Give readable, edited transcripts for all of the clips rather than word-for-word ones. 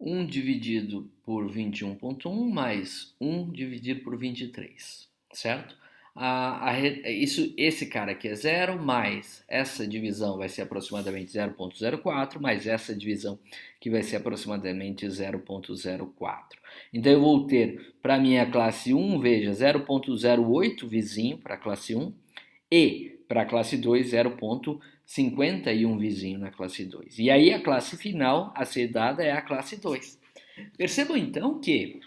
1 dividido por 21,1 mais 1 dividido por 23, certo? Esse cara aqui é zero, mais essa divisão vai ser aproximadamente 0,04, mais essa divisão que vai ser aproximadamente 0,04. Então eu vou ter para minha classe 1, veja, 0,08 vizinho para a classe 1 e para a classe 2, 0,51 vizinho na classe 2. E aí a classe final a ser dada é a classe 2. Percebam então que,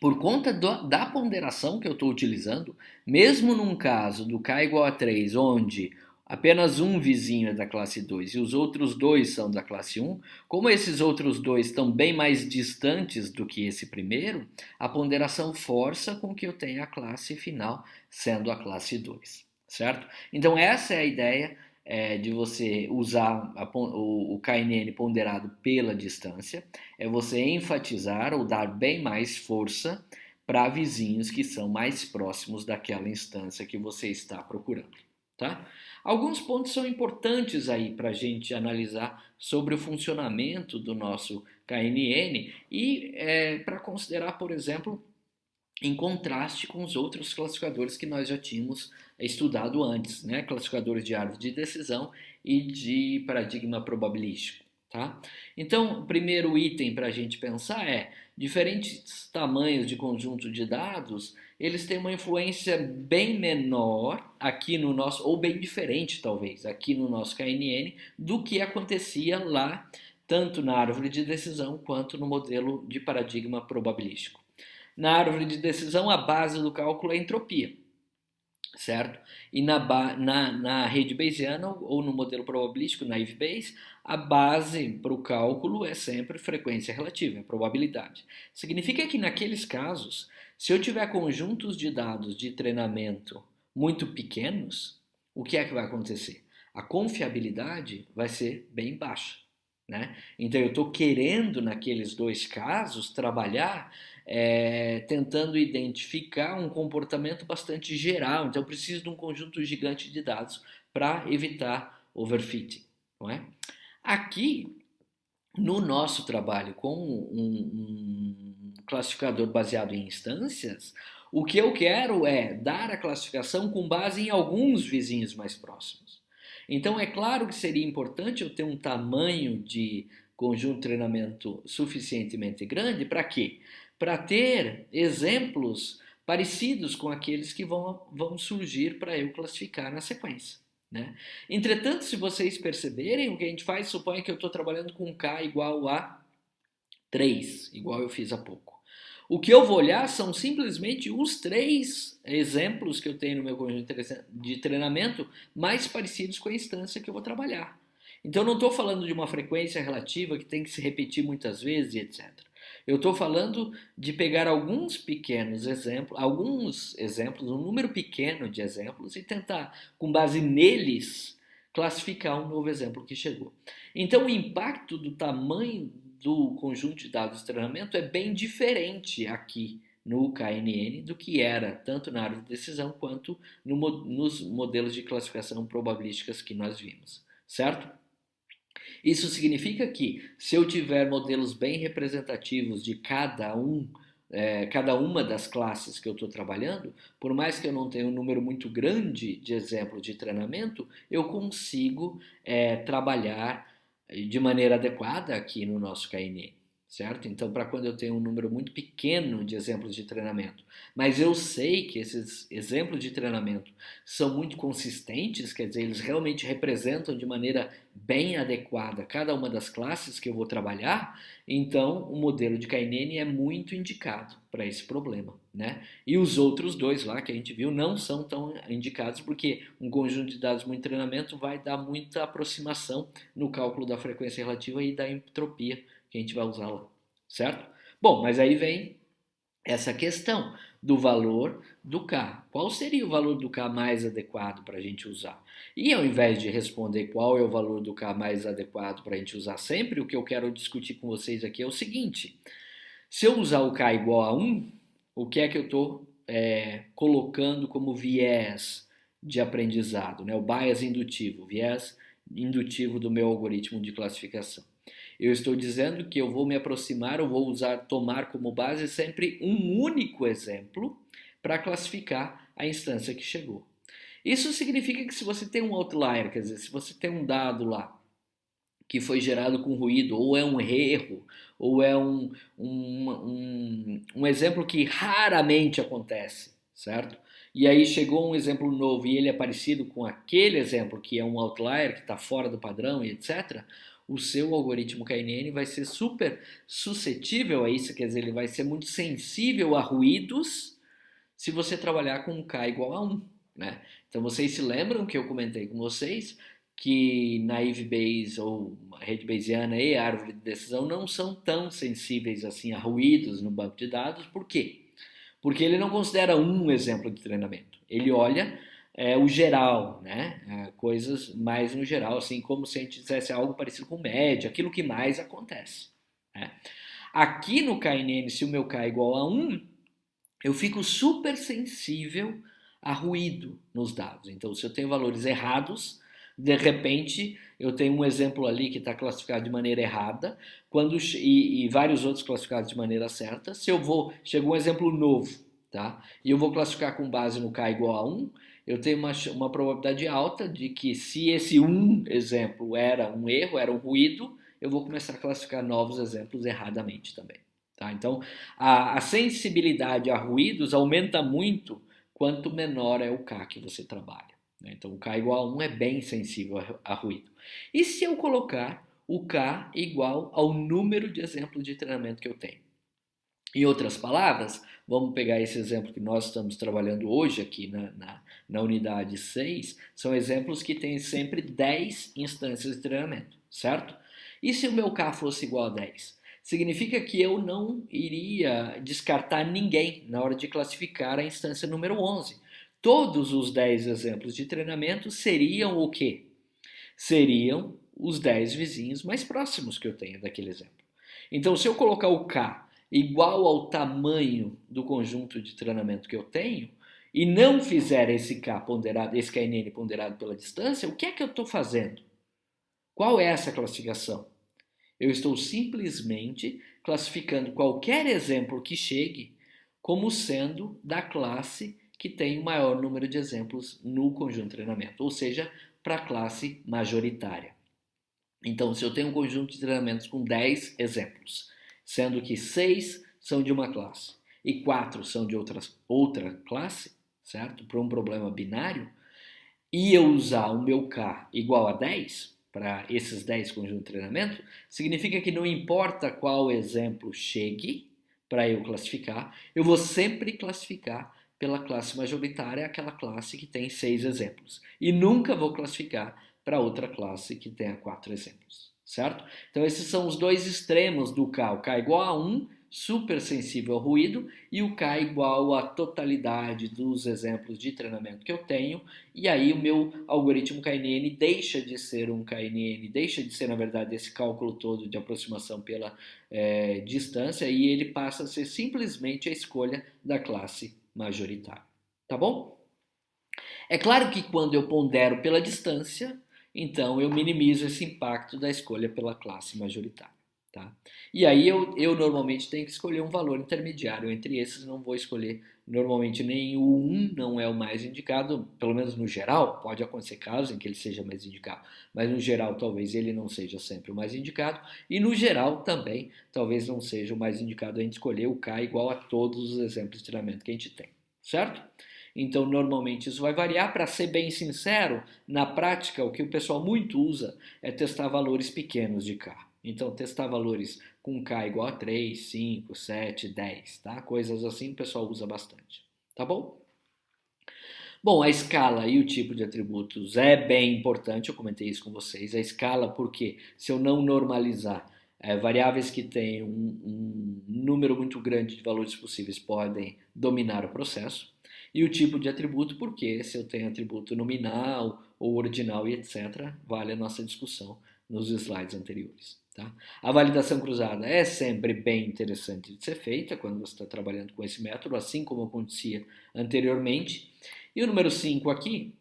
por conta da ponderação que eu estou utilizando, mesmo num caso do k igual a 3, onde apenas um vizinho é da classe 2 e os outros dois são da classe 1, como esses outros dois estão bem mais distantes do que esse primeiro, a ponderação força com que eu tenha a classe final sendo a classe 2, certo? Então essa é a ideia de você usar o KNN ponderado pela distância, é você enfatizar ou dar bem mais força para vizinhos que são mais próximos daquela instância que você está procurando, tá? Alguns pontos são importantes aí para a gente analisar sobre o funcionamento do nosso KNN e para considerar, por exemplo, em contraste com os outros classificadores que nós já tínhamos estudado antes, né? Classificadores de árvore de decisão e de paradigma probabilístico. Tá? Então, o primeiro item para a gente pensar é diferentes tamanhos de conjunto de dados, eles têm uma influência bem menor aqui no nosso, ou bem diferente talvez, aqui no nosso KNN, do que acontecia lá, tanto na árvore de decisão quanto no modelo de paradigma probabilístico. Na árvore de decisão, a base do cálculo é a entropia, certo? E na rede bayesiana ou no modelo probabilístico, naive Bayes, a base para o cálculo é sempre frequência relativa, é probabilidade. Significa que naqueles casos, se eu tiver conjuntos de dados de treinamento muito pequenos, o que é que vai acontecer? A confiabilidade vai ser bem baixa. Né? Então eu estou querendo, naqueles dois casos, trabalhar tentando identificar um comportamento bastante geral. Então eu preciso de um conjunto gigante de dados para evitar overfitting. Não é? Aqui, no nosso trabalho com um classificador baseado em instâncias, o que eu quero é dar a classificação com base em alguns vizinhos mais próximos. Então, é claro que seria importante eu ter um tamanho de conjunto de treinamento suficientemente grande para quê? Para ter exemplos parecidos com aqueles que vão surgir para eu classificar na sequência. Né? Entretanto, se vocês perceberem, o que a gente faz, suponha que eu estou trabalhando com K igual a 3, igual eu fiz há pouco. O que eu vou olhar são simplesmente os três exemplos que eu tenho no meu conjunto de treinamento mais parecidos com a instância que eu vou trabalhar. Então, eu não estou falando de uma frequência relativa que tem que se repetir muitas vezes, etc. Eu estou falando de pegar alguns exemplos, um número pequeno de exemplos e tentar, com base neles, classificar um novo exemplo que chegou. Então, o impacto do tamanho do conjunto de dados de treinamento é bem diferente aqui no KNN do que era tanto na área de decisão quanto nos modelos de classificação probabilísticas que nós vimos, certo? Isso significa que se eu tiver modelos bem representativos de cada uma das classes que eu estou trabalhando, por mais que eu não tenha um número muito grande de exemplos de treinamento, eu consigo trabalhar de maneira adequada aqui no nosso KNN, certo? Então, para quando eu tenho um número muito pequeno de exemplos de treinamento, mas eu sei que esses exemplos de treinamento são muito consistentes, quer dizer, eles realmente representam de maneira bem adequada cada uma das classes que eu vou trabalhar, então o modelo de KNN é muito indicado para esse problema, né? E os outros dois lá que a gente viu não são tão indicados porque um conjunto de dados muito treinamento vai dar muita aproximação no cálculo da frequência relativa e da entropia que a gente vai usar lá, certo? Bom, mas aí vem essa questão do valor do K. Qual seria o valor do K mais adequado para a gente usar? E ao invés de responder qual é o valor do K mais adequado para a gente usar sempre, o que eu quero discutir com vocês aqui é o seguinte: se eu usar o K igual a 1, o que é que eu estou colocando como viés de aprendizado, né? O bias indutivo, o viés indutivo do meu algoritmo de classificação. Eu estou dizendo que eu vou me aproximar, eu vou tomar como base sempre um único exemplo para classificar a instância que chegou. Isso significa que se você tem um outlier, quer dizer, se você tem um dado lá que foi gerado com ruído, ou é um erro, ou é um exemplo que raramente acontece, certo? E aí chegou um exemplo novo e ele é parecido com aquele exemplo que é um outlier, que está fora do padrão e etc., o seu algoritmo KNN vai ser super suscetível a isso, quer dizer, ele vai ser muito sensível a ruídos se você trabalhar com um K igual a 1, né? Então vocês se lembram que eu comentei com vocês que naive Bayes ou rede Bayesiana e árvore de decisão não são tão sensíveis assim a ruídos no banco de dados. Por quê? Porque ele não considera um exemplo de treinamento. Ele olha o geral, né? Coisas mais no geral, assim como se a gente dissesse algo parecido com média, aquilo que mais acontece, né? Aqui no KNN, se o meu K é igual a 1, eu fico super sensível a ruído nos dados. Então, se eu tenho valores errados, de repente eu tenho um exemplo ali que está classificado de maneira errada, e vários outros classificados de maneira certa. Se eu chegou um exemplo novo, tá? E eu vou classificar com base no K igual a 1, eu tenho uma probabilidade alta de que se esse exemplo era um erro, era um ruído, eu vou começar a classificar novos exemplos erradamente também. Tá? Então, a sensibilidade a ruídos aumenta muito quanto menor é o K que você trabalha, né? Então, o K igual a 1 é bem sensível a ruído. E se eu colocar o K igual ao número de exemplos de treinamento que eu tenho? Em outras palavras, vamos pegar esse exemplo que nós estamos trabalhando hoje aqui na unidade 6, são exemplos que têm sempre 10 instâncias de treinamento, certo? E se o meu K fosse igual a 10? Significa que eu não iria descartar ninguém na hora de classificar a instância número 11. Todos os 10 exemplos de treinamento seriam o quê? Seriam os 10 vizinhos mais próximos que eu tenho daquele exemplo. Então, se eu colocar o K igual ao tamanho do conjunto de treinamento que eu tenho, e não fizer esse K ponderado, esse KNN ponderado pela distância, o que é que eu estou fazendo? Qual é essa classificação? Eu estou simplesmente classificando qualquer exemplo que chegue como sendo da classe que tem o maior número de exemplos no conjunto de treinamento, ou seja, para a classe majoritária. Então, se eu tenho um conjunto de treinamentos com 10 exemplos, sendo que 6 são de uma classe e 4 são de outra classe, certo? Para um problema binário, e eu usar o meu K igual a 10 para esses 10 conjuntos de treinamento, significa que não importa qual exemplo chegue para eu classificar, eu vou sempre classificar pela classe majoritária, aquela classe que tem 6 exemplos. E nunca vou classificar para outra classe que tenha 4 exemplos, certo? Então esses são os dois extremos do K. O K igual a 1, super sensível ao ruído, e o K igual à totalidade dos exemplos de treinamento que eu tenho, e aí o meu algoritmo KNN deixa de ser um KNN, deixa de ser, na verdade, esse cálculo todo de aproximação pela distância, e ele passa a ser simplesmente a escolha da classe majoritária. Tá bom? É claro que quando eu pondero pela distância, então eu minimizo esse impacto da escolha pela classe majoritária. Tá? E aí eu normalmente tenho que escolher um valor intermediário entre esses, não vou escolher normalmente nem o 1 não é o mais indicado, pelo menos no geral, pode acontecer casos em que ele seja mais indicado, mas no geral talvez ele não seja sempre o mais indicado, e no geral também talvez não seja o mais indicado a gente escolher o K igual a todos os exemplos de treinamento que a gente tem, certo? Então, normalmente isso vai variar. Para ser bem sincero, na prática, o que o pessoal muito usa é testar valores pequenos de K. Então, testar valores com K igual a 3, 5, 7, 10, tá? Coisas assim o pessoal usa bastante, tá bom? Bom, a escala e o tipo de atributos é bem importante, eu comentei isso com vocês. A escala, porque se eu não normalizar variáveis que têm um número muito grande de valores possíveis podem dominar o processo. E o tipo de atributo, porque se eu tenho atributo nominal ou ordinal e etc., vale a nossa discussão nos slides anteriores. Tá? A validação cruzada é sempre bem interessante de ser feita quando você está trabalhando com esse método, assim como acontecia anteriormente. E o número 5 aqui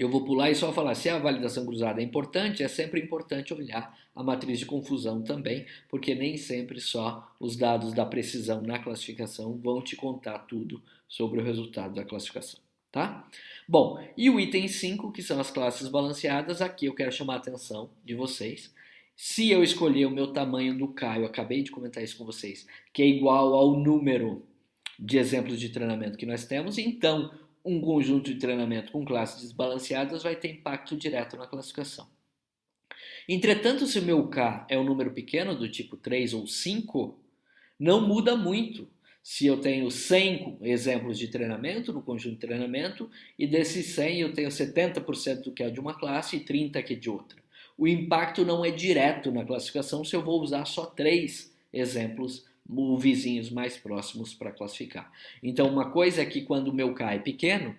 Eu vou pular e só falar, se a validação cruzada é importante, é sempre importante olhar a matriz de confusão também, porque nem sempre só os dados da precisão na classificação vão te contar tudo sobre o resultado da classificação, tá? Bom, e o item 5, que são as classes balanceadas, aqui eu quero chamar a atenção de vocês. Se eu escolher o meu tamanho do K, eu acabei de comentar isso com vocês, que é igual ao número de exemplos de treinamento que nós temos, então um conjunto de treinamento com classes desbalanceadas vai ter impacto direto na classificação. Entretanto, se o meu K é um número pequeno, do tipo 3 ou 5, não muda muito. Se eu tenho 100 exemplos de treinamento no conjunto de treinamento, e desses 100 eu tenho 70% que é de uma classe e 30% que é de outra. O impacto não é direto na classificação se eu vou usar só 3 exemplos vizinhos mais próximos para classificar. Então, uma coisa é que quando o meu K é pequeno,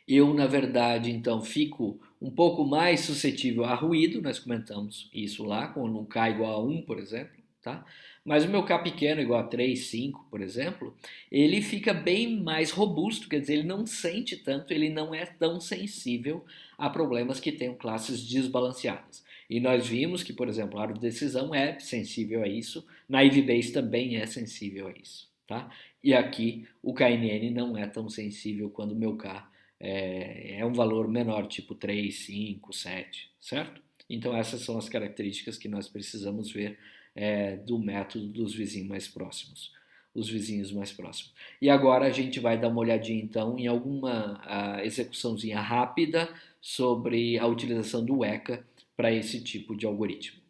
eu, na verdade, então fico um pouco mais suscetível a ruído, nós comentamos isso lá, quando um K igual a 1, por exemplo, tá? Mas o meu K pequeno igual a 3, 5, por exemplo, ele fica bem mais robusto, quer dizer, ele não sente tanto, ele não é tão sensível a problemas que tenham classes desbalanceadas. E nós vimos que, por exemplo, a árvore de decisão é sensível a isso, Naive Bayes também é sensível a isso, tá? E aqui o KNN não é tão sensível quando o meu K é um valor menor, tipo 3, 5, 7, certo? Então essas são as características que nós precisamos ver do método dos vizinhos mais próximos, os vizinhos mais próximos. E agora a gente vai dar uma olhadinha então em alguma execuçãozinha rápida sobre a utilização do ECA para esse tipo de algoritmo.